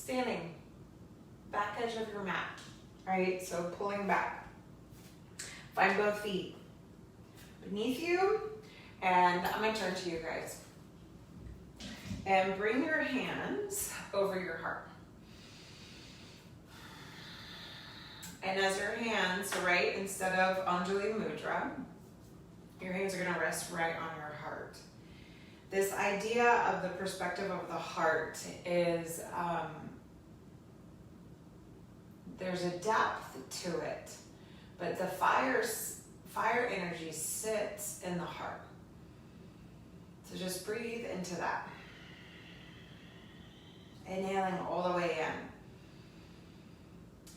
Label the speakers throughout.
Speaker 1: standing, back edge of your mat, right? So pulling back. Find both feet beneath you, and I'm gonna turn to you guys. And bring your hands over your heart. And as your hands, right, instead of Anjali Mudra, your hands are gonna rest right on your heart. This idea of the perspective of the heart is, there's a depth to it, but the fire energy sits in the heart. So just breathe into that. Inhaling all the way in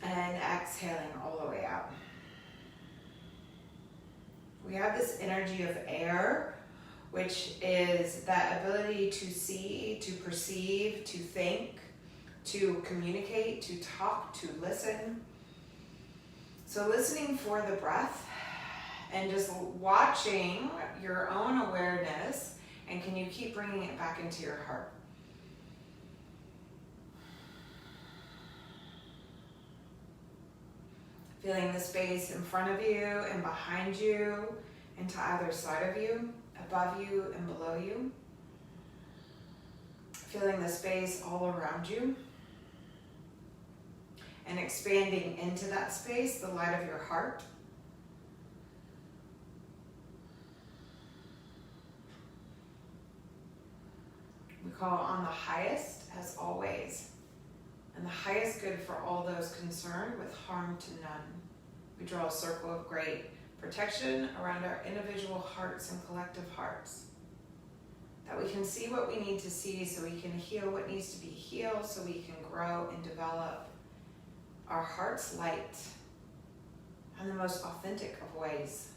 Speaker 1: and exhaling all the way out. We have this energy of air, which is that ability to see, to perceive, to think, to communicate, to talk, to listen. So listening for the breath and just watching your own awareness, and can you keep bringing it back into your heart? Feeling the space in front of you and behind you and to either side of you, above you and below you. Feeling the space all around you. And expanding into that space, the light of your heart. We call on the highest as always. And the highest good for all those concerned with harm to none. We draw a circle of great protection around our individual hearts and collective hearts. That we can see what we need to see, so we can heal what needs to be healed, so we can grow and develop our heart's light in the most authentic of ways.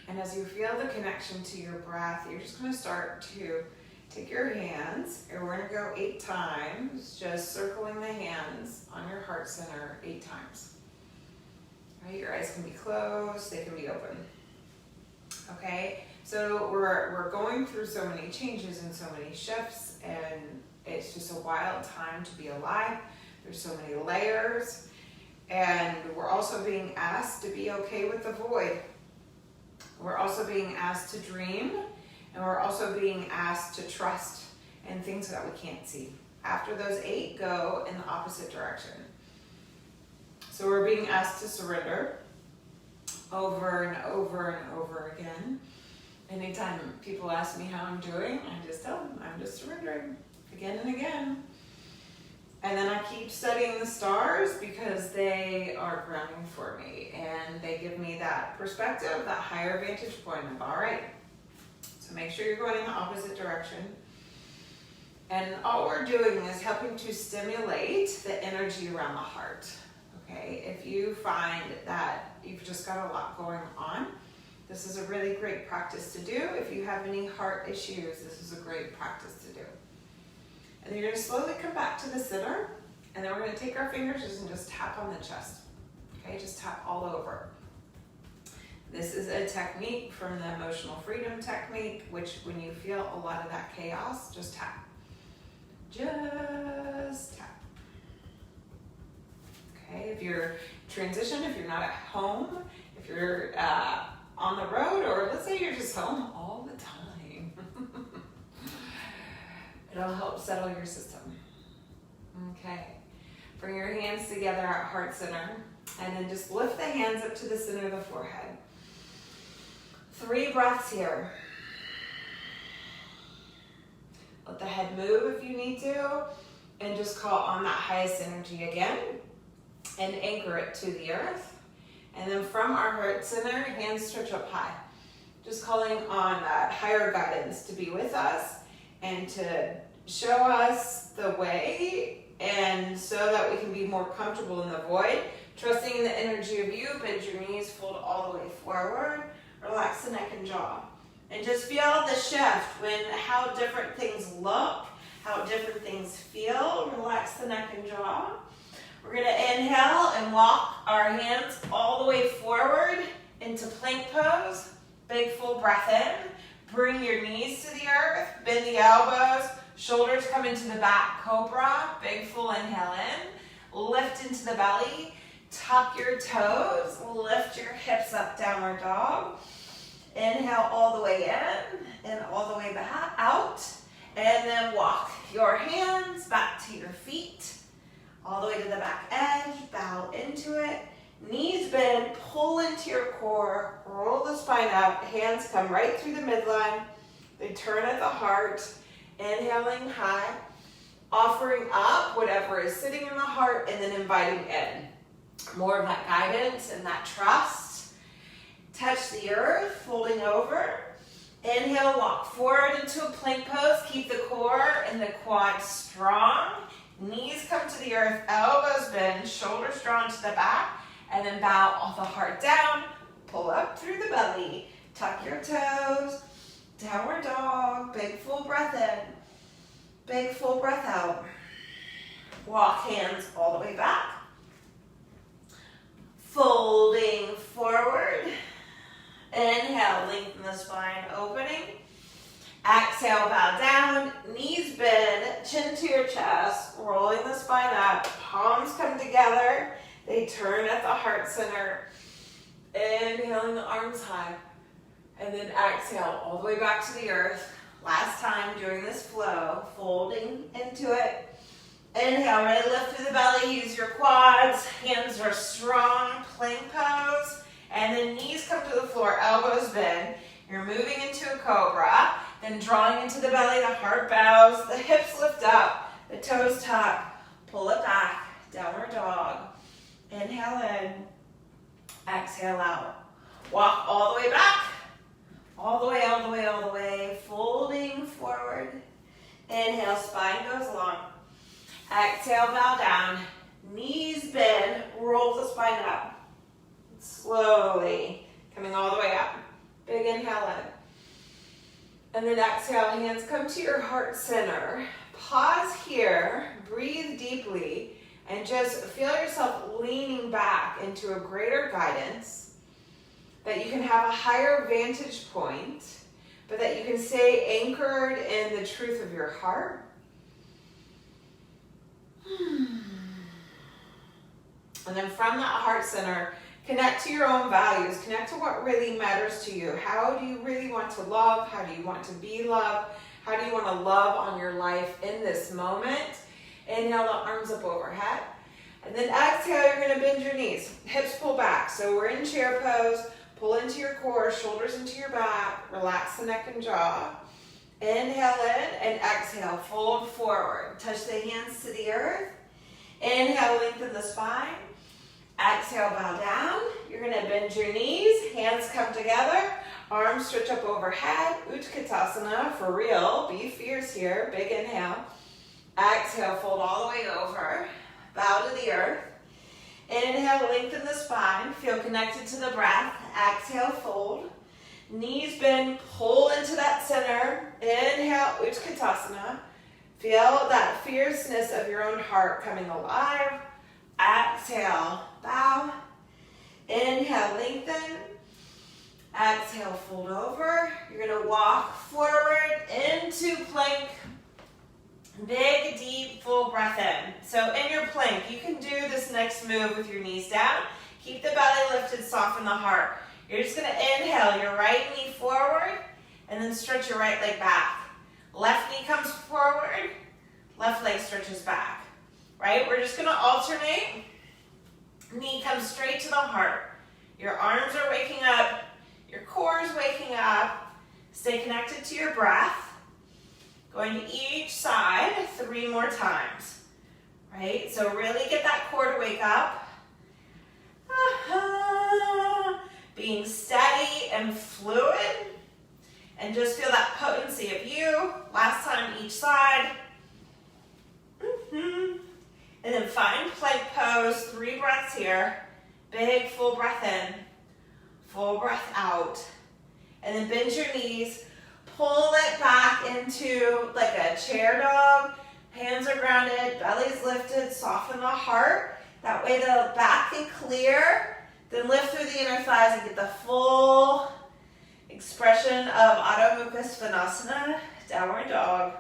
Speaker 1: And as you feel the connection to your breath, you're just going to start to take your hands, and we're going to go 8 times, just circling the hands on your heart center 8 times. Right? Your eyes can be closed, they can be open. Okay? So we're going through so many changes and so many shifts, and it's just a wild time to be alive. There's so many layers, and we're also being asked to be okay with the void. We're also being asked to dream, and we're also being asked to trust in things that we can't see. After those 8, go in the opposite direction. So we're being asked to surrender over and over and over again. Anytime people ask me how I'm doing, I just tell them I'm just surrendering again and again. And then I keep studying the stars because they are grounding for me, and they give me that perspective, that higher vantage point of, all right, so make sure you're going in the opposite direction. And all we're doing is helping to stimulate the energy around the heart, okay? If you find that you've just got a lot going on, this is a really great practice to do. If you have any heart issues, this is a great practice to do. And then you're going to slowly come back to the center, and then we're going to take our fingers and just tap on the chest. Okay, just tap all over. This is a technique from the emotional freedom technique, which when you feel a lot of that chaos, just tap. Just tap. Okay, if you're transition, if you're not at home, if you're on the road, or let's say you're just home all the time, it'll help settle your system. Okay. Bring your hands together at heart center, and then just lift the hands up to the center of the forehead. 3 breaths here. Let the head move if you need to, and just call on that highest energy again, and anchor it to the earth. And then from our heart center, hands stretch up high. Just calling on that higher guidance to be with us and to show us the way, and so that we can be more comfortable in the void. Trusting in the energy of you, bend your knees, fold all the way forward, relax the neck and jaw. And just feel the shift when how different things look, how different things feel. Relax the neck and jaw. We're going to inhale and walk our hands all the way forward into plank pose. Big full breath in. Bring your knees to the earth. Bend the elbows. Shoulders come into the back, cobra. Big full inhale in. Lift into the belly. Tuck your toes. Lift your hips up, downward dog. Inhale all the way in and all the way back out. And then walk your hands back to your feet. All the way to the back edge. Bow into it. Knees bend. Pull into your core. Roll the spine up. Hands come right through the midline. They turn at the heart. Inhaling high. Offering up whatever is sitting in the heart and then inviting in. More of that guidance and that trust. Touch the earth, folding over. Inhale, walk forward into a plank pose. Keep the core and the quads strong. Knees come to the earth, elbows bend, shoulders drawn to the back, and then bow all the heart down. Pull up through the belly. Tuck your toes. Downward dog. Big full breath in. Big full breath out. Walk hands all the way back. Folding forward. Inhale, lengthen the spine, opening. Exhale, bow down, knees bend, chin to your chest, rolling the spine up, palms come together, they turn at the heart center. Inhaling the arms high, and then exhale all the way back to the earth. Last time doing this flow, folding into it. Inhale, ready to lift through the belly, use your quads, hands are strong, plank pose, and then knees come to the floor, elbows bend. You're moving into a cobra, then drawing into the belly, the heart bows, the hips lift up, the toes tuck, pull it back, downward dog. Inhale in, exhale out. Walk all the way back, all the way, all the way, all the way, folding forward. Inhale, spine goes long. Exhale, bow down, knees bend, roll the spine up. Slowly, coming all the way up. Big inhale in. And then exhale, hands come to your heart center. Pause here, breathe deeply, and just feel yourself leaning back into a greater guidance, that you can have a higher vantage point, but that you can stay anchored in the truth of your heart. And then from that heart center, connect to your own values. Connect to what really matters to you. How do you really want to love? How do you want to be loved? How do you want to love on your life in this moment? Inhale the arms up overhead. And then exhale, you're going to bend your knees. Hips pull back. So we're in chair pose. Pull into your core, shoulders into your back. Relax the neck and jaw. Inhale in and exhale. Fold forward. Touch the hands to the earth. Inhale, lengthen the spine. Exhale, bow down. You're going to bend your knees. Hands come together. Arms stretch up overhead. Utkatasana for real. Be fierce here. Big inhale. Exhale, fold all the way over. Bow to the earth. Inhale, lengthen the spine. Feel connected to the breath. Exhale, fold. Knees bend. Pull into that center. Inhale, Utkatasana. Feel that fierceness of your own heart coming alive. Exhale, bow. Inhale, lengthen. Exhale, fold over. You're going to walk forward into plank. Big, deep, full breath in. So in your plank, you can do this next move with your knees down. Keep the belly lifted, soften the heart. You're just going to inhale your right knee forward and then stretch your right leg back. Left knee comes forward, left leg stretches back. Right? We're just going to alternate. Knee comes straight to the heart. Your arms are waking up. Your core is waking up. Stay connected to your breath. Going to each side 3 more times. Right? So really get that core to wake up. Being steady and fluid. And just feel that potency of you. Last time each side. And then find plank pose, 3 breaths here. Big full breath in, full breath out. And then bend your knees, pull it back into like a chair dog. Hands are grounded, belly's lifted, soften the heart. That way the back can clear. Then lift through the inner thighs and get the full
Speaker 2: Expression of Adho Mukha Svanasana, downward dog.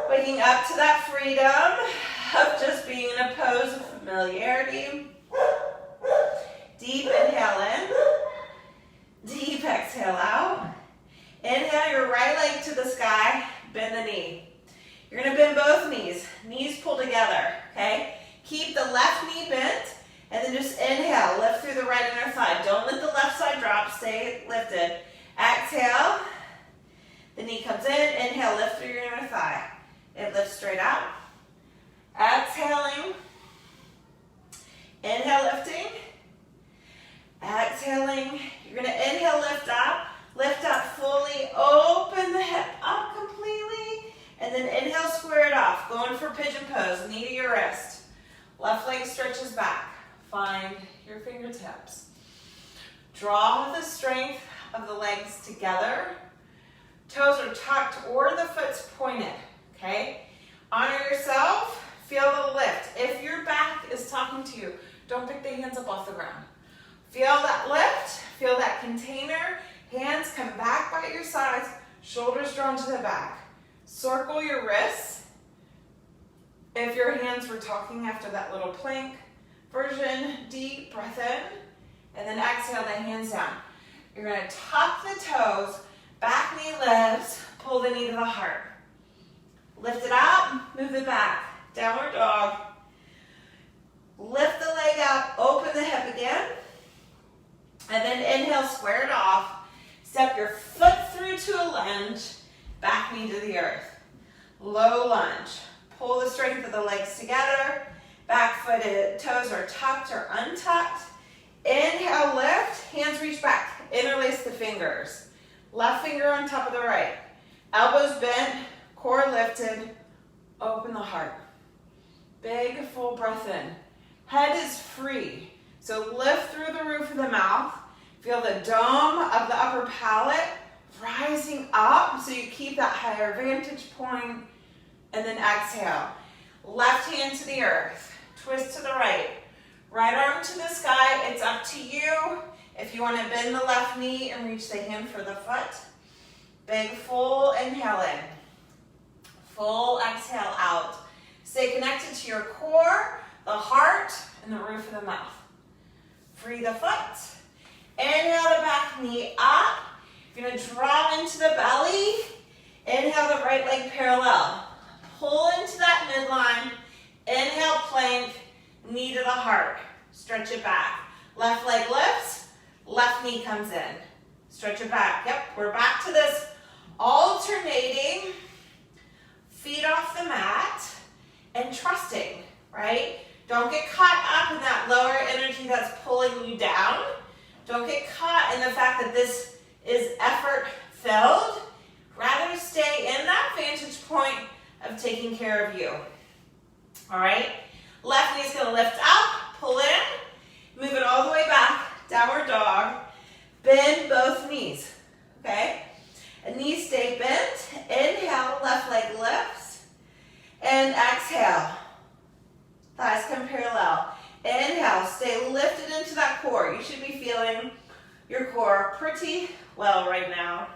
Speaker 2: Waking up to that freedom of just being in a pose of familiarity. Deep inhale in. Deep exhale out. Inhale your right leg to the sky. Bend the knee. You're going to bend both knees. Knees pull together, okay? Keep the left knee bent. And then just inhale, lift through the right inner thigh. Don't let the left side drop, stay lifted. Exhale, the knee comes in, inhale, lift through your inner thigh. It lifts straight out. Exhaling, inhale, lifting. Exhaling, you're gonna inhale, lift up fully, open the hip up completely, and then inhale, square it off, going for pigeon pose, knee to your wrist. Left leg stretches back. Find your fingertips. Draw the strength of the legs together. Toes are tucked or the foot's pointed, okay? Honor yourself, feel the lift. If your back is talking to you, don't pick the hands up off the ground. Feel that lift, feel that container. Hands come back by your sides, shoulders drawn to the back. Circle your wrists. If your hands were talking after that little plank version, deep breath in, and then exhale the hands down. You're gonna tuck the toes, back knee lifts, pull the knee to the heart. Lift it up, move it back, downward dog. Lift the leg up, open the hip again, and then inhale, square it off. Step your foot through to a lunge, back knee to the earth. Low lunge. Pull the strength of the legs together. Back foot, toes are tucked or untucked. Inhale, lift, hands reach back. Interlace the fingers. Left finger on top of the right. Elbows bent, core lifted. Open the heart. Big, full breath in. Head is free. So lift through the roof of the mouth. Feel the dome of the upper palate rising up so you keep that higher vantage point. And then exhale. Left hand to the earth. Twist to the right. Right arm to the sky. It's up to you. If you want to bend the left knee and reach the hand for the foot. Big full inhale in. Full exhale out. Stay connected to your core, the heart, and the roof of the mouth. Free the foot. Inhale the back knee up. You're going to draw into the belly. Inhale the right leg parallel. Pull into that midline. Inhale, plank, knee to the heart. Stretch it back. Left leg lifts, left knee comes in. Stretch it back. Yep, we're back to this alternating feet off the mat and trusting, right? Don't get caught up in that lower energy that's pulling you down. Don't get caught in the fact that this is effort-filled. Rather stay in that vantage point of taking care of you. All right? Left knee's gonna lift up, pull in, move it all the way back, downward dog. Bend both knees, okay? And knees stay bent. Inhale, left leg lifts. And exhale. Thighs come parallel. Inhale, stay lifted into that core. You should be feeling your core pretty well right now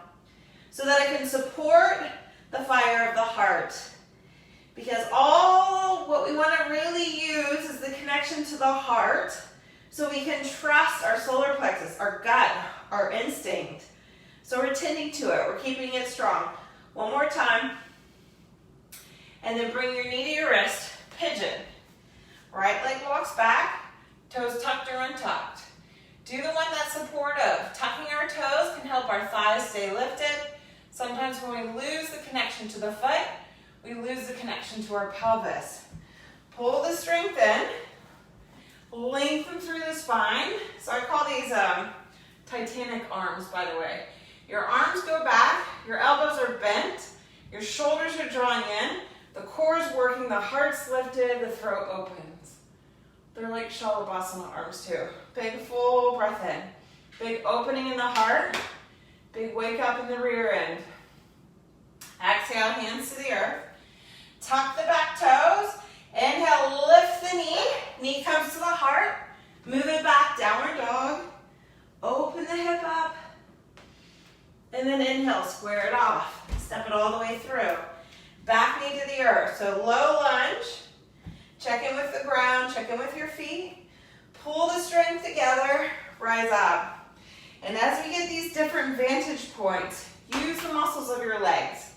Speaker 2: so that it can support the fire of the heart. Because what we want to really use is the connection to the heart so we can trust our solar plexus, our gut, our instinct. So we're tending to it. We're keeping it strong. One more time. And then bring your knee to your wrist. Pigeon. Right leg walks back. Toes tucked or untucked. Do the one that's supportive. Tucking our toes can help our thighs stay lifted. Sometimes when we lose the connection to the foot, we lose the connection to our pelvis. Pull the strength in. Lengthen through the spine. So I call these Titanic arms, by the way. Your arms go back. Your elbows are bent. Your shoulders are drawing in. The core is working. The heart's lifted. The throat opens. They're like Shalabhasana arms too. Big full breath in. Big opening in the heart. Big wake up in the rear end. Exhale, hands to the earth. Tuck the back toes. Inhale, lift the knee. Knee comes to the heart. Move it back, downward dog. Open the hip up. And then inhale, square it off. Step it all the way through. Back knee to the earth. So low lunge. Check in with the ground. Check in with your feet. Pull the strength together. Rise up. And as we get these different vantage points, use the muscles of your legs.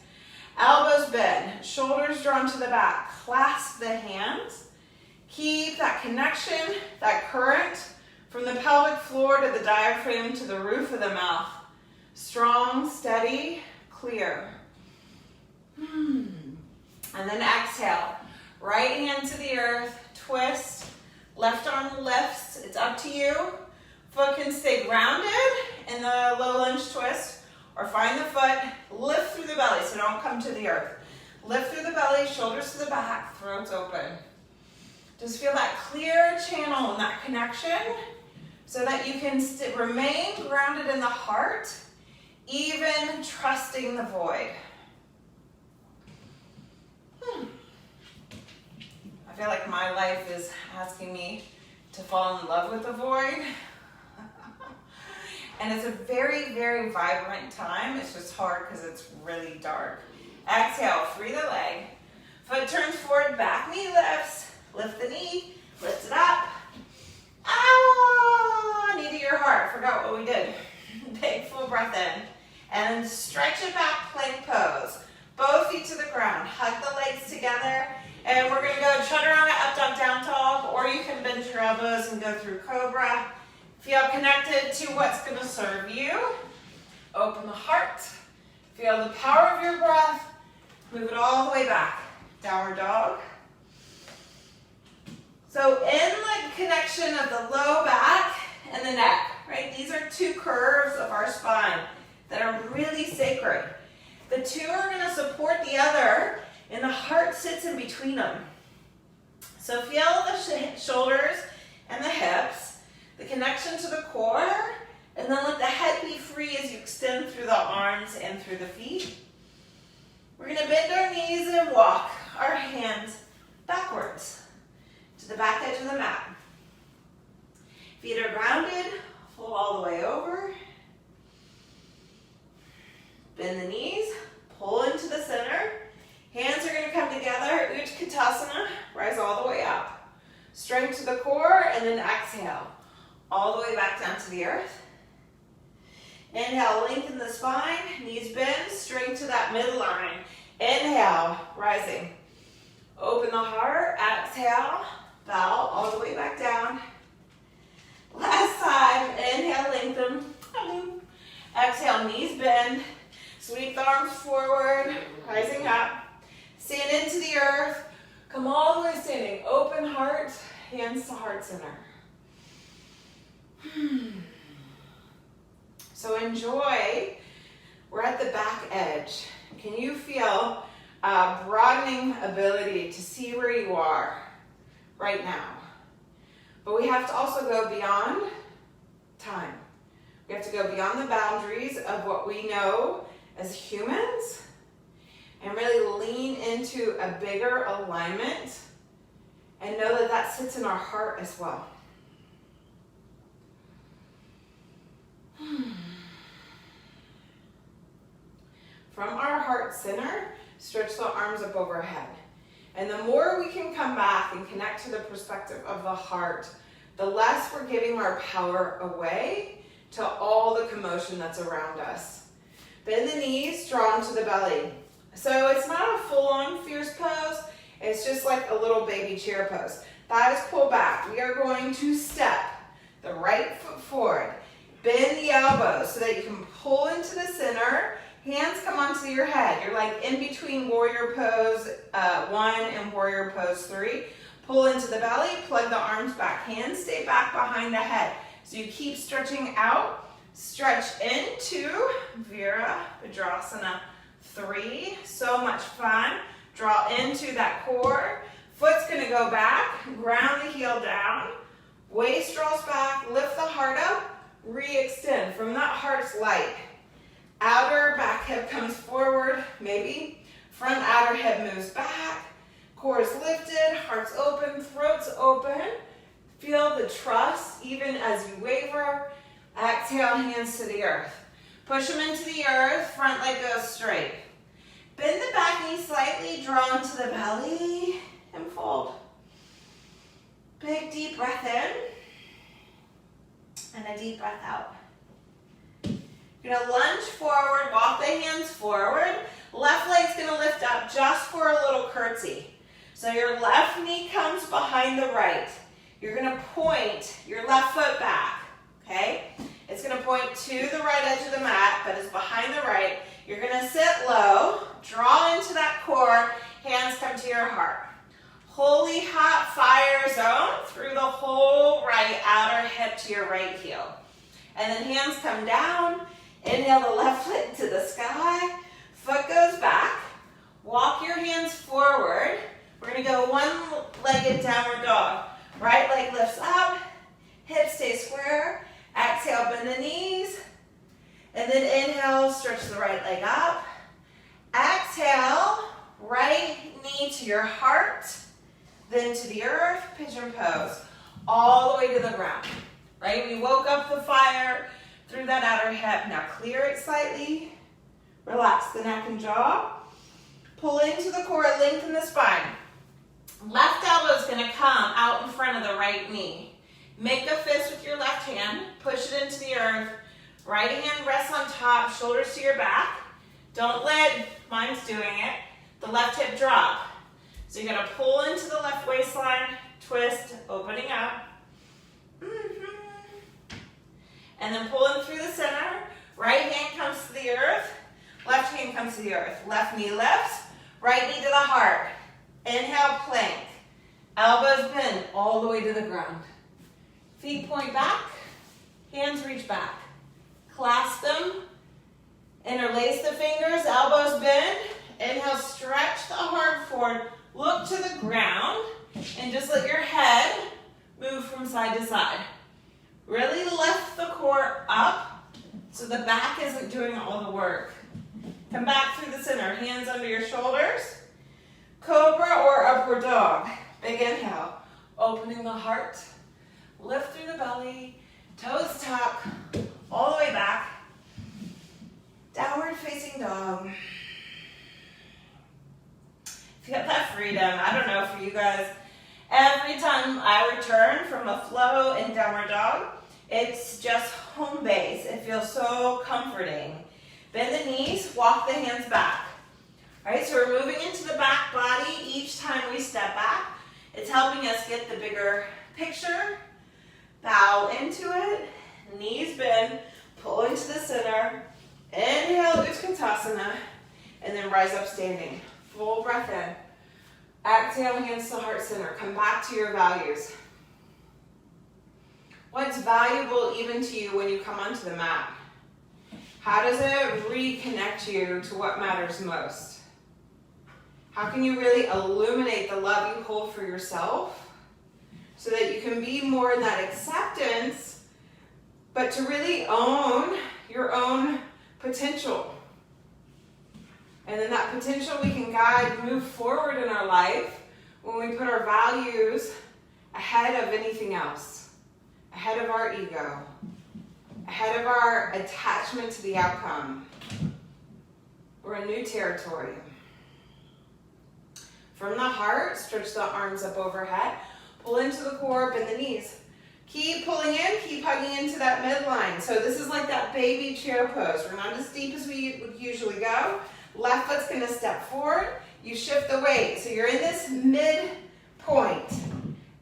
Speaker 2: Elbows bend. Shoulders drawn to the back. Clasp the hands. Keep that connection, that current from the pelvic floor to the diaphragm to the roof of the mouth. Strong, steady, clear. And then exhale. Right hand to the earth, twist. Left arm lifts, it's up to you. Foot can stay grounded in the low lunge twist, or find the foot, lift through the belly, so don't come to the earth. Lift through the belly, shoulders to the back, throats open. Just feel that clear channel and that connection so that you can remain grounded in the heart, even trusting the void. I feel like my life is asking me to fall in love with the void. And it's a very, very vibrant time. It's just hard because it's really dark. Exhale, free the leg. Foot turns forward, back knee lifts. Lift the knee, lift it up. Ah, knee to your heart. Forgot what we did. Big full breath in. And stretch it back, plank pose. Both feet to the ground. Hug the legs together. And we're going to go chaturanga, up dog, down dog. Or you can bend your elbows and go through cobra. Feel connected to what's going to serve you. Open the heart. Feel the power of your breath. Move it all the way back. Downward dog. So in the connection of the low back and the neck, right? These are two curves of our spine that are really sacred. The two are going to support the other, and the heart sits in between them. So feel the shoulders and the hips, the connection to the core, and then let the head be free as you extend through the arms and through the feet. We're going to bend our knees and walk our hands backwards to the back edge of the mat. Feet are grounded, fold all the way over. Bend the knees, pull into the center. Hands are going to come together, Utkatasana, rise all the way up. Strength to the core, and then exhale. All the way back down to the earth. Inhale, lengthen the spine, knees bend, strength to that midline. Inhale, rising. Open the heart, exhale, bow all the way back down. Last time, inhale, lengthen. Exhale, knees bend. Sweep the arms forward, rising up. Stand into the earth. Come all the way standing. Open heart, hands to heart center. So enjoy. We're at the back edge. Can you feel a broadening ability to see where you are right now? But we have to also go beyond time. We have to go beyond the boundaries of what we know as humans and really lean into a bigger alignment and know that that sits in our heart as well. From our heart center, stretch the arms up overhead. And the more we can come back and connect to the perspective of the heart, the less we're giving our power away to all the commotion that's around us. Bend the knees, draw into the belly. So it's not a full-on fierce pose, it's just like a little baby chair pose. That is pull back. We are going to step the right foot forward. Bend the elbows so that you can pull into the center. Hands come onto your head. You're like in between warrior pose 1 and warrior pose 3. Pull into the belly, plug the arms back. Hands stay back behind the head. So you keep stretching out. Stretch into Virabhadrasana 3. So much fun. Draw into that core. Foot's going to go back. Ground the heel down. Waist draws back. Lift the heart up. Re-extend from that heart's light. Outer back hip comes forward, maybe. Front outer hip moves back. Core is lifted, heart's open, throat's open. Feel the trust even as you waver. Exhale, hands to the earth. Push them into the earth, front leg goes straight. Bend the back knee slightly, draw into the belly, and fold. Big deep breath in, and a deep breath out. You're gonna lunge forward, walk the hands forward. Left leg's gonna lift up just for a little curtsy. So your left knee comes behind the right. You're gonna point your left foot back, okay? It's gonna point to the right edge of the mat, but it's behind the right. You're gonna sit low, draw into that core, hands come to your heart. Holy hot fire zone through the whole right outer hip to your right heel. And then hands come down, inhale the left foot to the sky, foot goes back, walk your hands forward. We're gonna go one-legged downward dog. Right leg lifts up, hips stay square, exhale, bend the knees, and then inhale, stretch the right leg up. Exhale, right knee to your heart, then to the earth, pigeon pose, all the way to the ground, right? We woke up the fire through that outer hip. Now clear it slightly, relax the neck and jaw, pull into the core, lengthen the spine. Left elbow is gonna come out in front of the right knee. Make a fist with your left hand, push it into the earth. Right hand rests on top, shoulders to your back. Don't let, mine's doing it, the left hip drop. So you're gonna pull into the left waistline, twist, opening up. And then pull in through the center. Right hand comes to the earth, left hand comes to the earth. Left knee lifts, right knee to the heart. Inhale, plank. Elbows bend all the way to the ground. Feet point back, hands reach back. Clasp them, interlace the fingers, elbows bend. Inhale, stretch the heart forward, look to the ground, and just let your head move from side to side. Really lift the core up so the back isn't doing all the work. Come back through the center, hands under your shoulders. Cobra or upward dog. Big inhale, opening the heart, lift through the belly, toes tuck, all the way back. Downward facing dog. Feel that freedom. I don't know for you guys, every time I return from a flow in downward dog, it's just home base. It feels so comforting. Bend the knees, walk the hands back. All right, so we're moving into the back body each time we step back. It's helping us get the bigger picture. Bow into it, knees bend, pull into the center. Inhale, Utkatasana, and then rise up standing. Full breath in. Exhale, hands to heart center. Come back to your values. What's valuable even to you when you come onto the mat? How does it reconnect you to what matters most? How can you really illuminate the love you hold for yourself so that you can be more in that acceptance, but to really own your own potential? And then that potential we can guide, move forward in our life when we put our values ahead of anything else, ahead of our ego, ahead of our attachment to the outcome. We're in new territory. From the heart, stretch the arms up overhead. Pull into the core, bend the knees. Keep pulling in, keep hugging into that midline. So this is like that baby chair pose. We're not as deep as we would usually go. Left foot's gonna step forward. You shift the weight. So you're in this midpoint.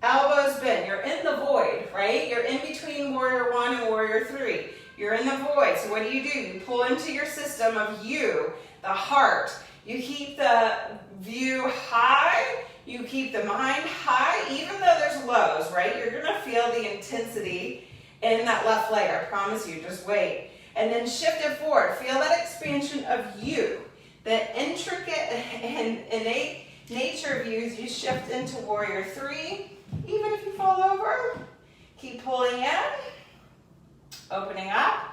Speaker 2: Elbows bend. You're in the void, right? You're in between warrior one and warrior three. You're in the void. So what do? You pull into your system of you, the heart. You keep the view high. You keep the mind high, even though there's lows, right? You're gonna feel the intensity in that left leg, I promise you, just wait. And then shift it forward. Feel that expansion of you. The intricate and innate nature of you as you shift into warrior three. Even if you fall over, keep pulling in, opening up.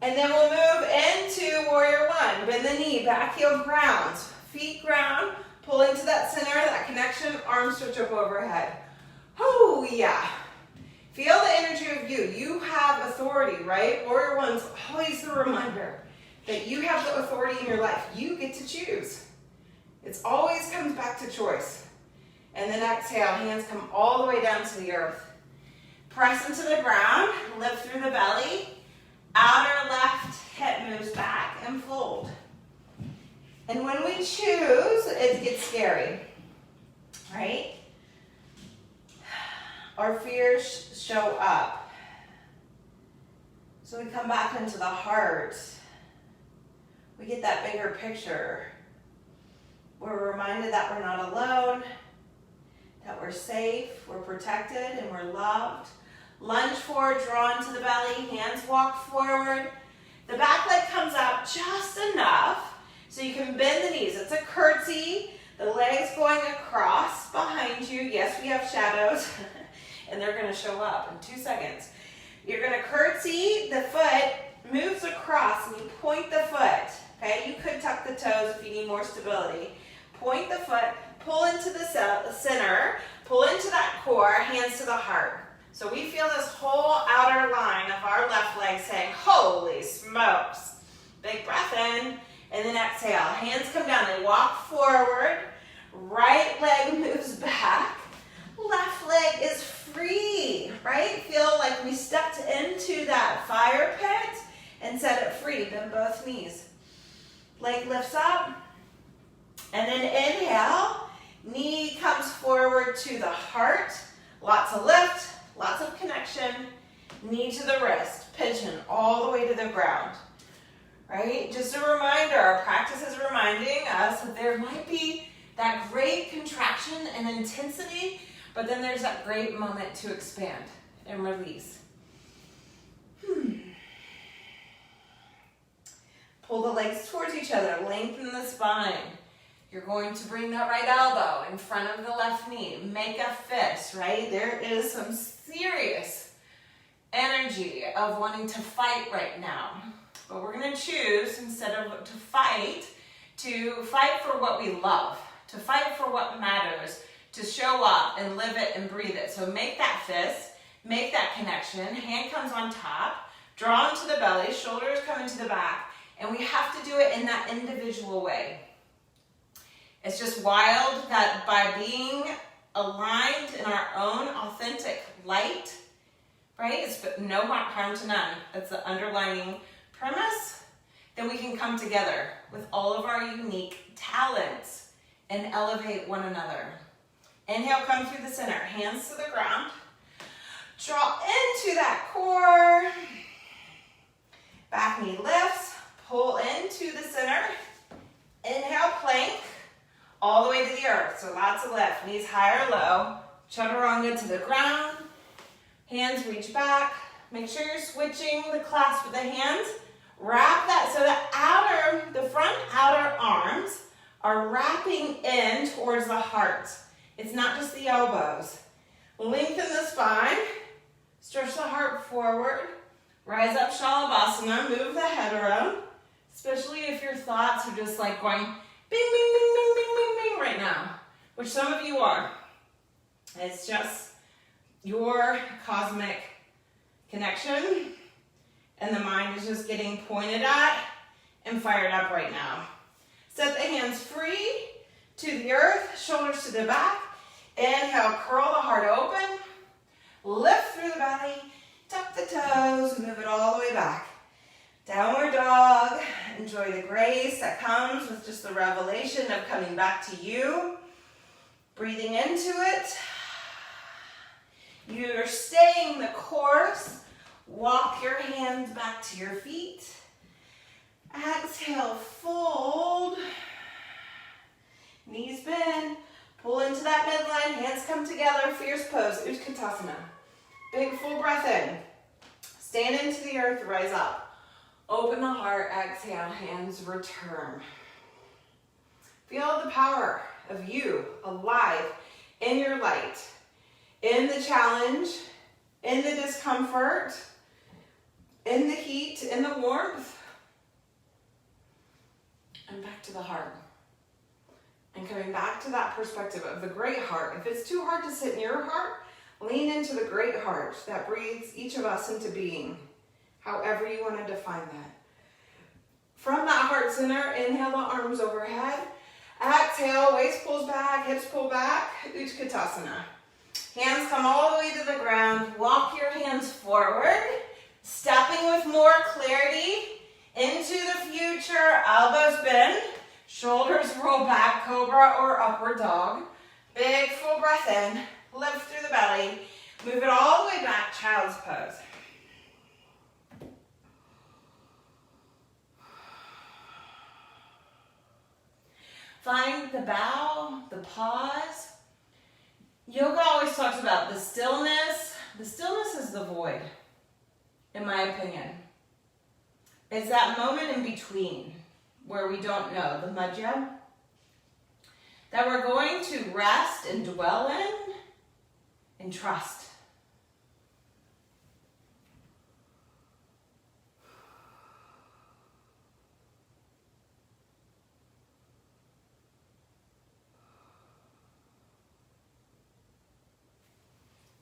Speaker 2: And then we'll move into warrior one. Bend the knee, back heel grounds, feet ground. Pull into that center, that connection, arms stretch up overhead. Oh, yeah.
Speaker 1: Feel the energy of you. You have authority, right? Warrior One's always the reminder that you have the authority in your life. You get to choose. It always comes back to choice. And then exhale, hands come all the way down to the earth. Press into the ground, lift through the belly. Outer left hip moves back and fold. And when we choose, it gets scary, right? Our fears show up. So we come back into the heart. We get that bigger picture. We're reminded that we're not alone, that we're safe, we're protected, and we're loved. Lunge forward, draw into the belly, hands walk forward. The back leg comes up just enough so you can bend the knees. It's a curtsy. The legs going across behind you. Yes, we have shadows, and they're going to show up in 2 seconds. You're going to curtsy. The foot moves across, and you point the foot. Okay, you could tuck the toes if you need more stability. Point the foot, pull into the center, pull into that core, hands to the heart. So we feel this whole outer line of our left leg saying, holy smokes. Big breath in, and then exhale. Hands come down, they walk forward. Right leg moves back. Left leg is free, right? Feel like we stepped into that fire pit and set it free. Bend both knees. Leg lifts up. And then inhale. Knee comes forward to the heart. Lots of lift, lots of connection. Knee to the wrist. Pigeon all the way to the ground. Right? Just a reminder, our practice is reminding us that there might be that great contraction and intensity, but then there's that great moment to expand and release. Pull the legs towards each other, lengthen the spine. You're going to bring that right elbow in front of the left knee. Make a fist, right? There is some serious energy of wanting to fight right now. But we're going to choose, instead of to fight for what we love, to fight for what matters, to show up and live it and breathe it. So make that fist, make that connection. Hand comes on top, draw into the belly, shoulders come into the back, and we have to do it in that individual way. It's just wild that by being aligned in our own authentic light, right? It's no harm to none. That's the underlying premise. Then we can come together with all of our unique talents and elevate one another. Inhale, come through the center. Hands to the ground. Draw into that core. Back knee lifts. Pull into the center. Inhale, plank. All the way to the earth. So lots of lift. Knees high or low. Chaturanga to the ground. Hands reach back. Make sure you're switching the clasp with the hands. Wrap that so the front outer arms are wrapping in towards the heart. It's not just the elbows. Lengthen the spine. Stretch the heart forward. Rise up, Shalabhasana. Move the head around. Especially if your thoughts are just like going bing, bing, bing, bing, bing, bing, bing right now. Which some of you are. It's just your cosmic connection. And the mind is just getting pointed at and fired up right now. Set the hands free to the earth, shoulders to the back. Inhale, curl the heart open. Lift through the belly, tuck the toes, move it all the way back. Downward dog. Enjoy the grace that comes with just the revelation of coming back to you. Breathing into it. You're staying the course. Walk your hands back to your feet. Exhale, fold. Knees bend. Pull into that midline. Hands come together. Fierce pose. Utkatasana. Big full breath in. Stand into the earth. Rise up. Open the heart. Exhale. Hands return. Feel the power of you alive in your light. In the challenge. In the discomfort. In the heat, in the warmth, and back to the heart. And coming back to that perspective of the great heart. If it's too hard to sit in your heart, Lean into the great heart that breathes each of us into being, however you want to define that. From that heart center, inhale the arms overhead. Exhale, waist pulls back, hips pull back, Utkatasana. Hands come all the way to the ground. Walk your hands forward, stepping with more clarity into the future. Elbows bend, shoulders roll back, cobra or upward dog. Big full breath in, lift through the belly. Move it all the way back, child's pose. Find the bow, the pause. Yoga always talks about the stillness. The stillness is the void, in my opinion. It's that moment in between where we don't know, the madhya, that we're going to rest and dwell in and trust.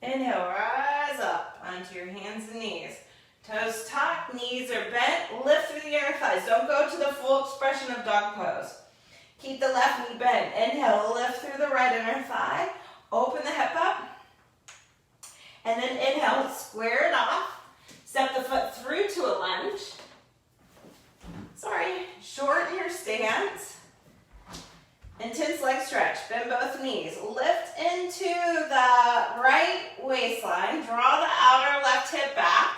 Speaker 1: Inhale, rise up onto your hands and knees. Toes tucked, knees are bent, lift through the inner thighs. Don't go to the full expression of dog pose. Keep the left knee bent. Inhale, lift through the right inner thigh. Open the hip up. And then inhale, square it off. Step the foot through to a lunge. Shorten your stance. Intense leg stretch. Bend both knees. Lift into the right waistline. Draw the outer left hip back.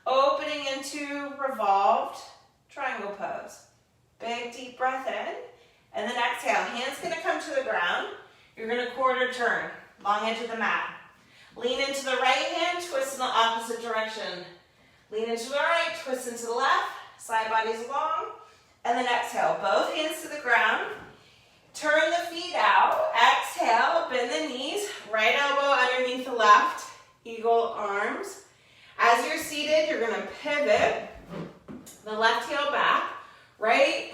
Speaker 1: Opening into revolved triangle pose. Big deep breath in. And then exhale. Hands going to come to the ground. You're going to quarter turn. Long edge of the mat. Lean into the right hand. Twist in the opposite direction. Lean into the right. Twist into the left. Side body's long. And then exhale. Both hands to the ground. Turn the feet out. Exhale, bend the knees. Right elbow underneath the left. Eagle arms. As you're seated, you're going to pivot the left heel back. Right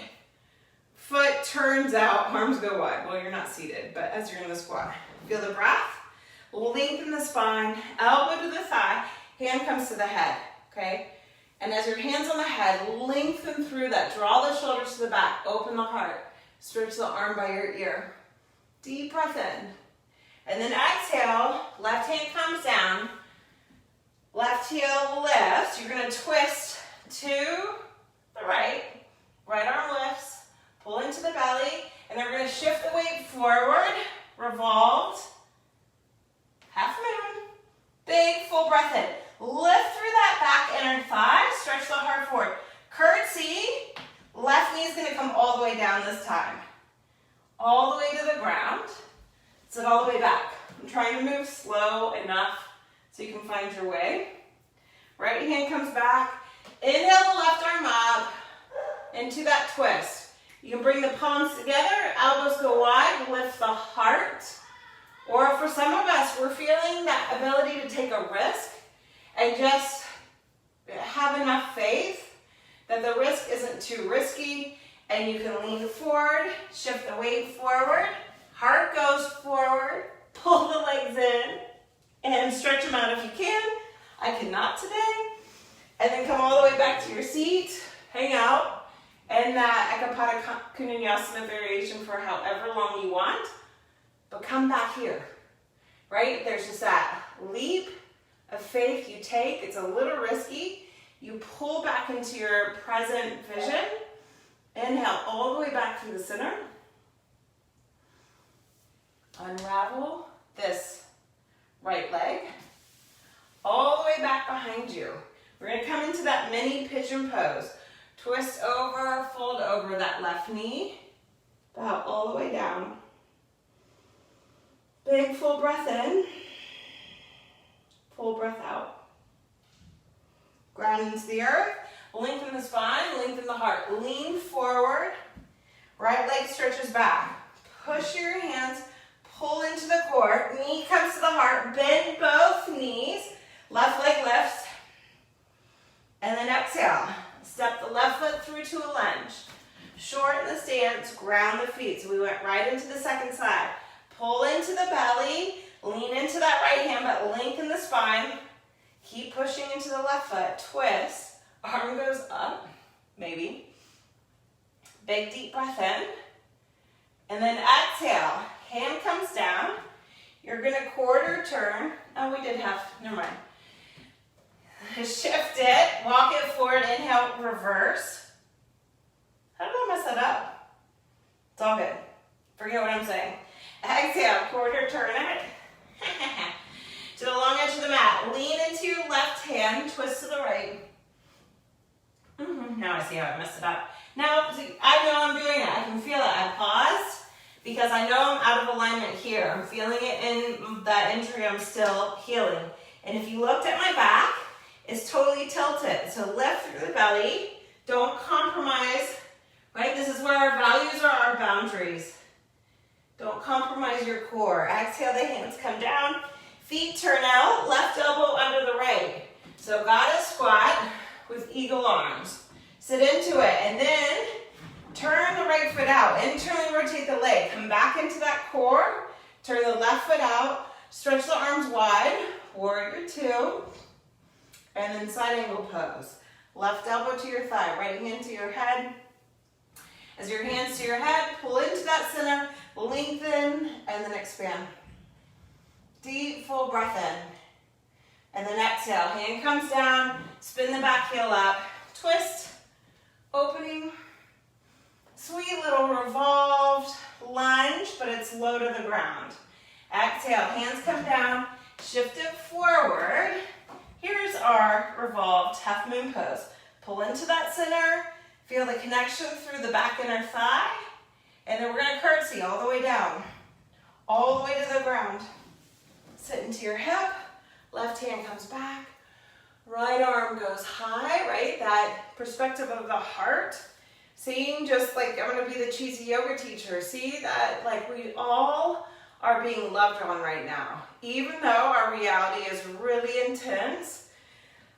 Speaker 1: foot turns out. Arms go wide. Well, you're not seated, but as you're in the squat. Feel the breath. Lengthen the spine. Elbow to the thigh. Hand comes to the head. Okay? And as your hand's on the head, lengthen through that. Draw the shoulders to the back. Open the heart. Stretch the arm by your ear. Deep breath in. And then exhale. Left hand comes down. Left heel lifts. You're going to twist to the right. Right arm lifts. Pull into the belly. And then we're going to shift the weight forward. Revolved. Half moon. Big full breath in. Lift through that back inner thigh. Stretch the heart forward. Curtsy. Left knee is going to come all the way down this time. All the way to the ground. Sit all the way back. I'm trying to move slow enough so you can find your way. Right hand comes back. Inhale the left arm up into that twist. You can bring the palms together. Elbows go wide. Lift the heart. Or for some of us, we're feeling that ability to take a risk and just have enough faith that the risk isn't too risky, and you can lean forward, shift the weight forward, heart goes forward, pull the legs in, and stretch them out if you can. I cannot today. And then come all the way back to your seat, hang out, and that Ekapada Kunyasana variation for however long you want, but come back here, right? There's just that leap of faith you take. It's a little risky. You pull back into your present vision. Inhale all the way back through the center. Unravel this right leg. All the way back behind you. We're going to come into that mini pigeon pose. Twist over, fold over that left knee. Bow all the way down. Big full breath in. Full breath out. Ground into the earth. Lengthen the spine, lengthen the heart. Lean forward. Right leg stretches back. Push your hands, pull into the core. Knee comes to the heart. Bend both knees. Left leg lifts. And then exhale. Step the left foot through to a lunge. Shorten the stance, ground the feet. So we went right into the second side. Pull into the belly.
Speaker 2: Lean into that right hand, but lengthen the spine. Keep pushing into the left foot. Twist. Arm goes up, maybe. Big deep breath in. And then exhale. Hand comes down. You're going to quarter turn. Oh, we did have, never mind. Shift it. Walk it forward. Inhale, reverse. How did I mess that up? It's all good. Forget what I'm saying. Exhale, quarter turn it. To the long edge of the mat. Lean into your left hand. Twist to the right. Now I see how I messed it up. Now, I know I'm doing it. I can feel it. I paused because I know I'm out of alignment here. I'm feeling it in that injury. I'm still healing. And if you looked at my back, it's totally tilted. So lift through the belly. Don't compromise, right? This is where our values are our boundaries. Don't compromise your core. Exhale, the hands come down. Feet turn out, left elbow under the right. So goddess squat with eagle arms. Sit into it, and then turn the right foot out. Internally rotate the leg. Come back into that core. Turn the left foot out. Stretch the arms wide. Warrior two. And then side angle pose. Left elbow to your thigh, right hand to your head. As your hands to your head, pull into that center, lengthen, and then expand. Deep, full breath in. And then exhale. Hand comes down, spin the back heel up, twist, opening, sweet little revolved lunge, but it's low to the ground. Exhale, hands come down, shift it forward. Here's our revolved half moon pose. Pull into that center, feel the connection through the back inner thigh, and then we're gonna curtsy all the way down, all the way to the ground. Sit into your hip, left hand comes back, right arm goes high, right? That perspective of the heart. Seeing just like, I'm gonna be the cheesy yoga teacher. See that like we all are being loved on right now. Even though our reality is really intense,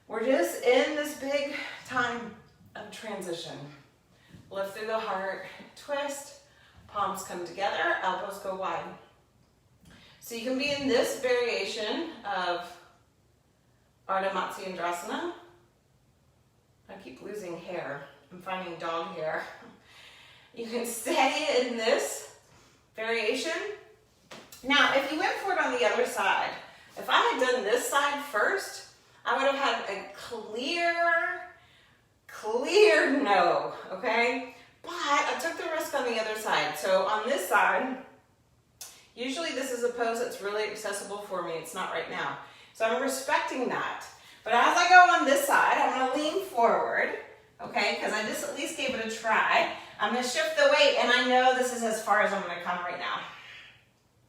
Speaker 2: we're just in this big time of transition. Lift through the heart, twist, palms come together, elbows go wide. So you can be in this variation of Ardha Matsyendrasana. I keep losing hair. I'm finding dog hair. You can stay in this variation. Now, if you went for it on the other side, if I had done this side first, I would have had a clear no, okay? But I took the risk on the other side. So on this side, usually this is a pose that's really accessible for me. It's not right now. So I'm respecting that. But as I go on this side, I'm gonna lean forward, okay? Because I just at least gave it a try. I'm gonna shift the weight, and I know this is as far as I'm gonna come right now,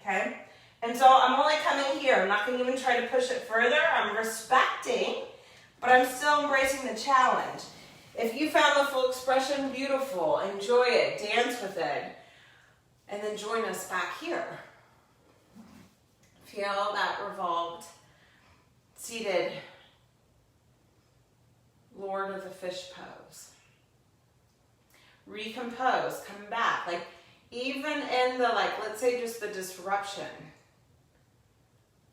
Speaker 2: okay? And so I'm only coming here. I'm not gonna even try to push it further. I'm respecting, but I'm still embracing the challenge. If you found the full expression, beautiful. Enjoy it, dance with it, and then join us back here. Feel that revolved, seated Lord of the Fish pose. Recompose, come back. Like even in the, like, let's say just the disruption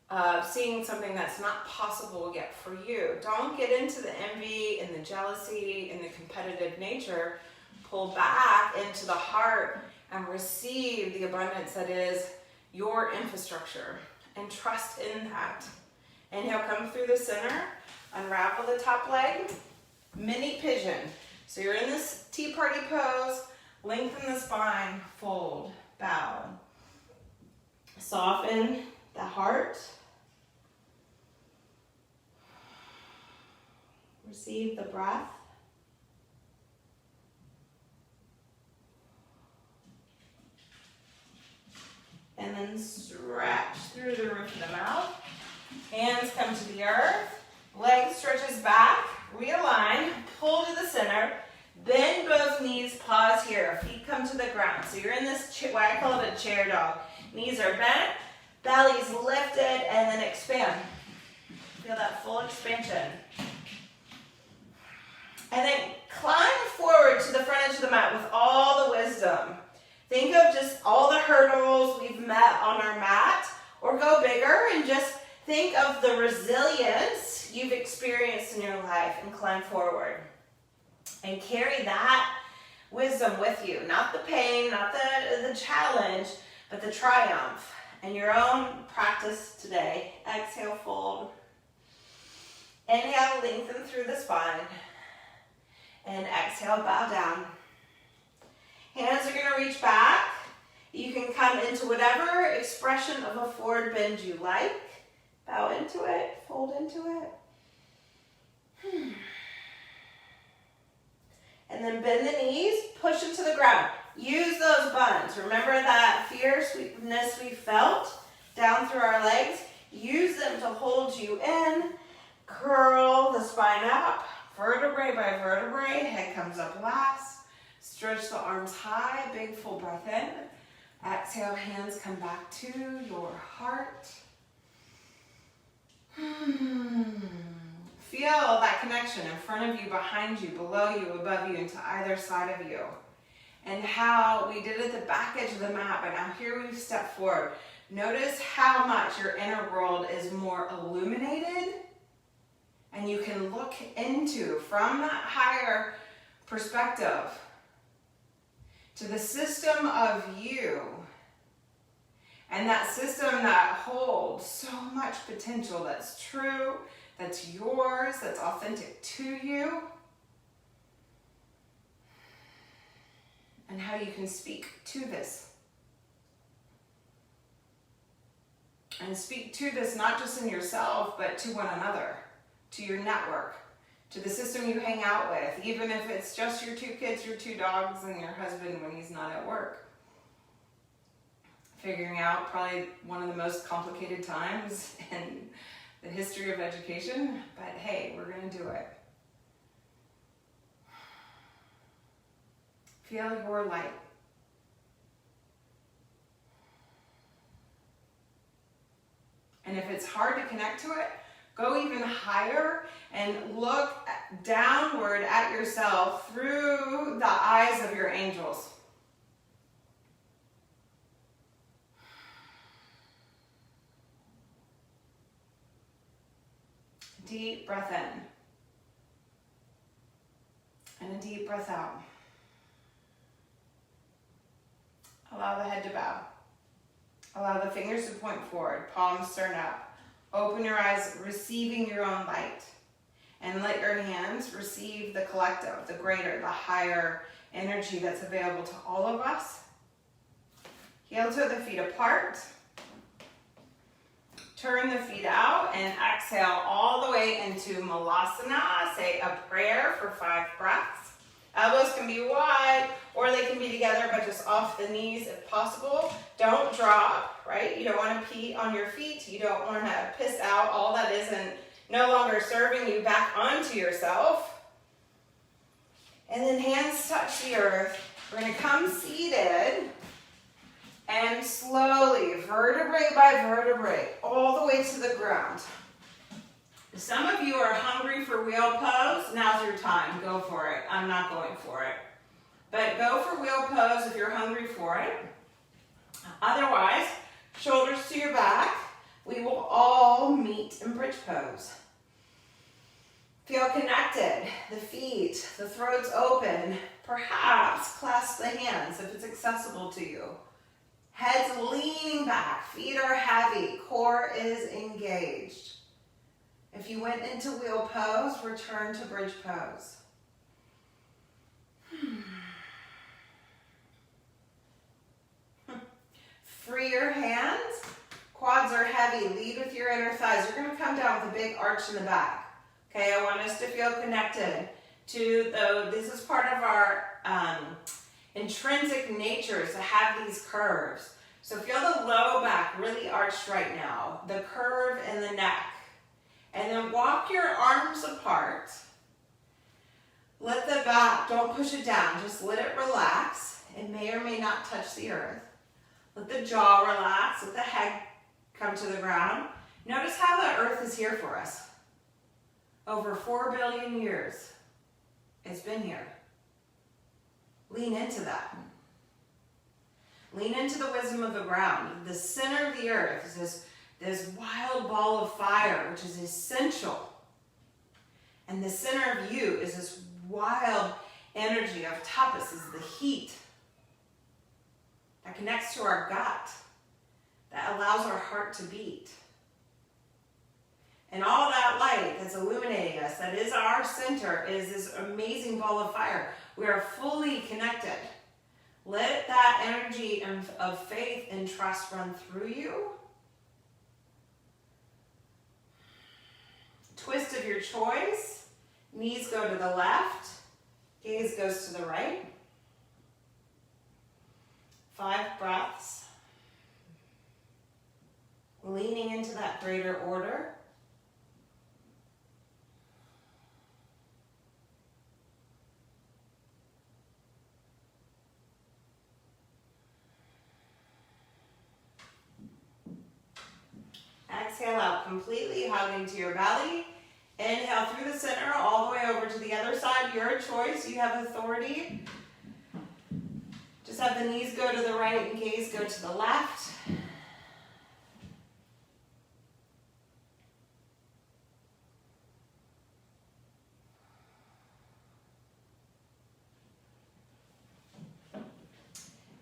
Speaker 2: of seeing something that's not possible yet for you. Don't get into the envy and the jealousy and the competitive nature. Pull back into the heart and receive the abundance that is your infrastructure and trust in that. Inhale, come through the center, unravel the top leg, mini pigeon. So you're in this tea party pose, lengthen the spine, fold, bow. Soften the heart. Receive the breath. And then stretch through the roof of the mouth. Hands come to the earth. Leg stretches back. Realign. Pull to the center. Bend both knees. Pause here. Feet come to the ground. So you're in this, what I call it a chair dog. Knees are bent. Belly's lifted. And then expand. Feel that full expansion. And then climb forward to the front edge of the mat with all the wisdom. Think of just all the hurdles we've met on our mat, or go bigger and just think of the resilience you've experienced in your life and climb forward. And carry that wisdom with you. Not the pain, not the challenge, but the triumph. And your own practice today. Exhale, fold. Inhale, lengthen through the spine. And exhale, bow down. Hands are going to reach back. You can come into whatever expression of a forward bend you like. Bow into it, fold into it. And then bend the knees, push into the ground. Use those buns. Remember that fierceness we felt down through our legs? Use them to hold you in. Curl the spine up, vertebrae by vertebrae. Head comes up last. Stretch the arms high, big full breath in. Exhale, hands come back to your heart. Feel that connection in front of you, behind you, below you, above you, and to either side of you. And how we did at the back edge of the mat, but now here we've stepped forward. Notice how much your inner world is more illuminated, and you can look into, from that higher perspective, to the system of you. And that system that holds so much potential that's true, that's yours, that's authentic to you. And how you can speak to this. And speak to this not just in yourself, but to one another, to your network, to the system you hang out with, even if it's just your 2 kids, your 2 dogs, and your husband when he's not at work. Figuring out probably one of the most complicated times in the history of education, but hey, we're going to do it. Feel your light. And if it's hard to connect to it, go even higher and look downward at yourself through the eyes of your angels. Deep breath in. And a deep breath out. Allow the head to bow. Allow the fingers to point forward, palms turn up. Open your eyes, receiving your own light. And let your hands receive the collective, the greater, the higher energy that's available to all of us. Heel toe the feet apart. Turn the feet out and exhale all the way into Malasana. Say a prayer for 5 breaths. Elbows can be wide or they can be together, but just off the knees if possible. Don't drop, right? You don't want to pee on your feet. You don't want to piss out all that isn't no longer serving you back onto yourself. And then hands touch the earth. We're going to come seated. And slowly, vertebrae by vertebrae, all the way to the ground. Some of you are hungry for wheel pose. Now's your time. Go for it. I'm not going for it. But go for wheel pose if you're hungry for it. Otherwise, shoulders to your back. We will all meet in bridge pose. Feel connected. The feet, the throat's open. Perhaps clasp the hands if it's accessible to you. Head's leaning back, feet are heavy, core is engaged. If you went into wheel pose, return to bridge pose. Free your hands, quads are heavy, lead with your inner thighs. You're going to come down with a big arch in the back. Okay, I want us to feel connected to this is part of our intrinsic nature is to have these curves. So feel the low back really arched right now, the curve in the neck. And then walk your arms apart. Let the back, don't push it down, just let it relax. It may or may not touch the earth. Let the jaw relax, let the head come to the ground. Notice how the earth is here for us. Over 4 billion years, it's been here. Lean into that.
Speaker 1: Lean into the wisdom of the ground. The center of the earth is this wild ball of fire, which is essential. And the center of you is this wild energy of tapas, is the heat that connects to our gut, that allows our heart to beat. And all that light that's illuminating us, that is our center, is this amazing ball of fire. We are fully connected. Let that energy of faith and trust run through you. Twist of your choice. Knees go to the left. Gaze goes to the right. 5 breaths. Leaning into that greater order. Exhale out completely, hugging to your belly. Inhale through the center, all the way over to the other side. Your choice, you have authority. Just have the knees go to the right and gaze go to the left.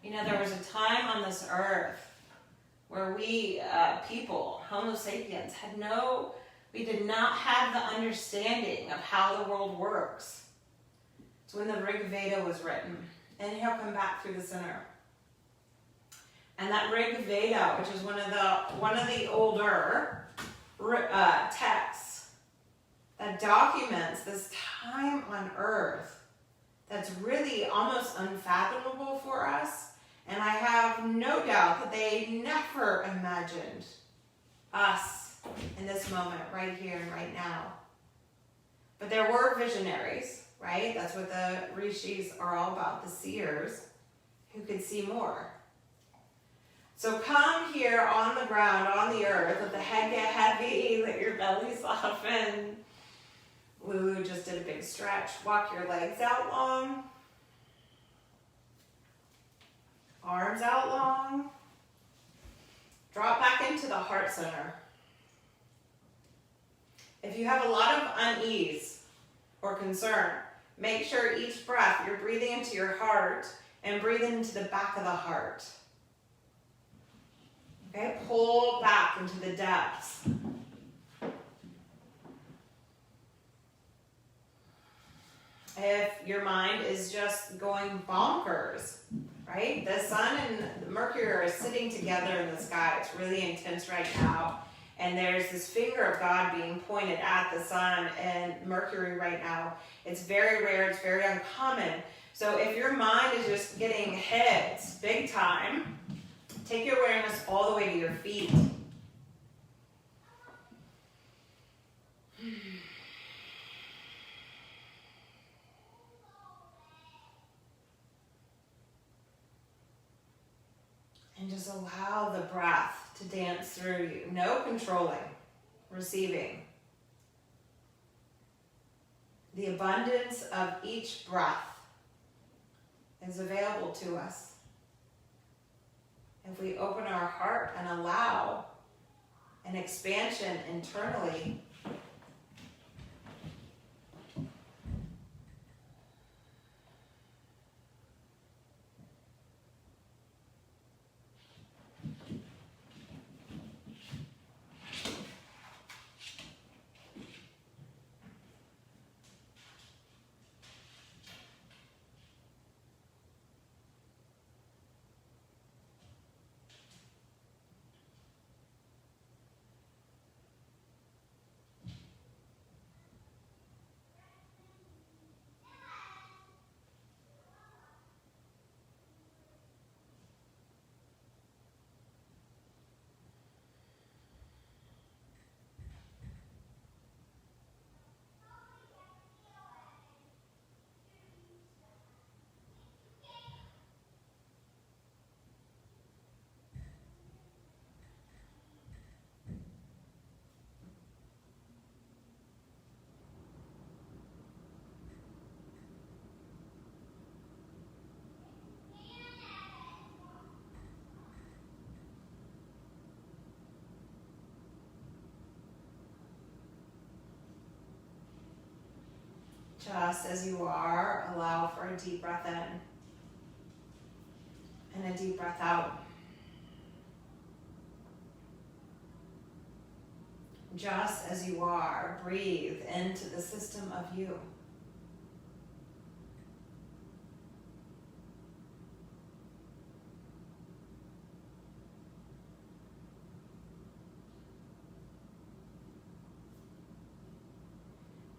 Speaker 1: You know, there was a time on this earth where we people, Homo sapiens, we did not have the understanding of how the world works. It's when the Rig Veda was written. Inhale, come back through the center. And that Rig Veda, which is one of the older texts that documents this time on earth that's really almost unfathomable for us. And I have no doubt that they never imagined us in this moment, right here and right now. But there were visionaries, right? That's what the rishis are all about, the seers who could see more. So come here on the ground, on the earth, let the head get heavy, let your belly soften. Lulu just did a big stretch. Walk your legs out long. Arms out long. Drop back into the heart center. If you have a lot of unease or concern, make sure each breath you're breathing into your heart and breathe into the back of the heart. Okay, pull back into the depths. If your mind is just going bonkers, right? The sun and Mercury are sitting together in the sky. It's really intense right now. And there's this finger of God being pointed at the sun and Mercury right now. It's very rare. It's very uncommon. So if your mind is just getting hit big time, take your awareness all the way to your feet. And just allow the breath to dance through you. No controlling, receiving. The abundance of each breath is available to us if we open our heart and allow an expansion internally. Just as you are, allow for a deep breath in and a deep breath out. Just as you are, breathe into the system of you.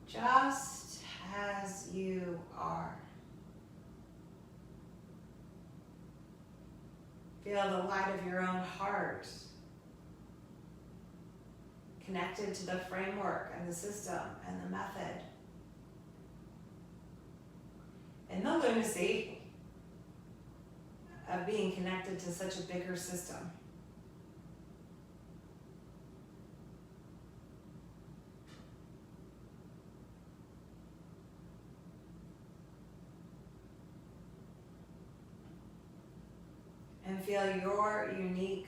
Speaker 1: Just as you are. Feel the light of your own heart connected to the framework and the system and the method. And the lunacy of being connected to such a bigger system. And feel your unique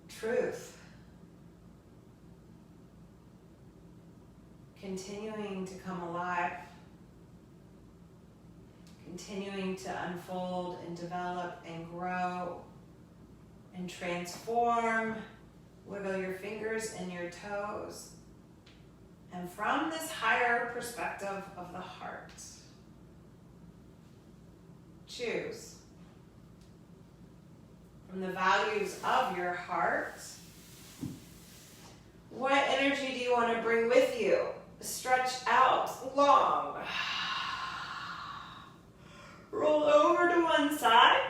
Speaker 1: truth continuing to come alive, continuing to unfold and develop and grow and transform. Wiggle your fingers and your toes. And from this higher perspective of the heart, choose. From the values of your heart, what energy do you want to bring with you? Stretch out long. Roll over to one side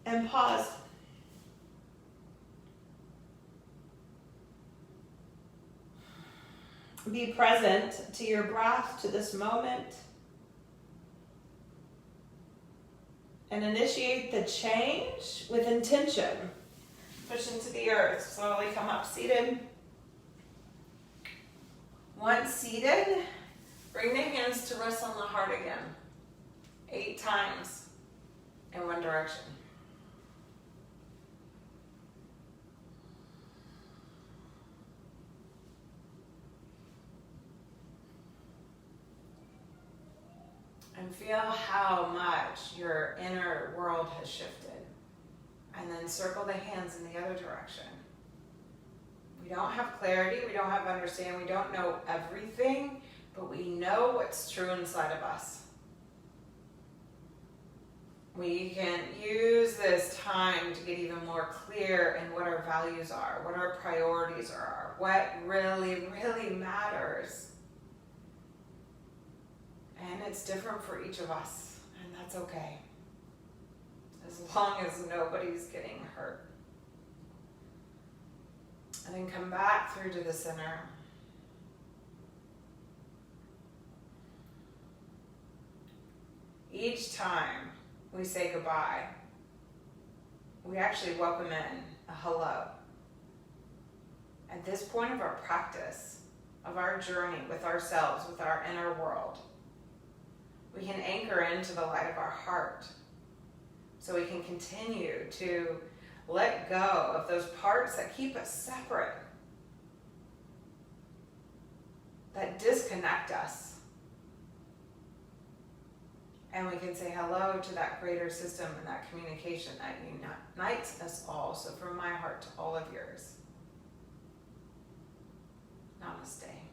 Speaker 1: and pause. Be present to your breath, to this moment. And initiate the change with intention. Push into the earth. Slowly come up seated. Once seated, bring the hands to rest on the heart again. 8 times in one direction. And feel how much your inner world has shifted. And then circle the hands in the other direction. We don't have clarity, we don't have understanding, we don't know everything, but we know what's true inside of us. We can use this time to get even more clear in what our values are, what our priorities are, what really, really matters. And it's different for each of us, and that's okay. As long as nobody's getting hurt. And then come back through to the center. Each time we say goodbye, we actually welcome in a hello. At this point of our practice, of our journey with ourselves, with our inner world, we can anchor into the light of our heart. So we can continue to let go of those parts that keep us separate, that disconnect us. And we can say hello to that greater system and that communication that unites us all. So from my heart to all of yours, namaste.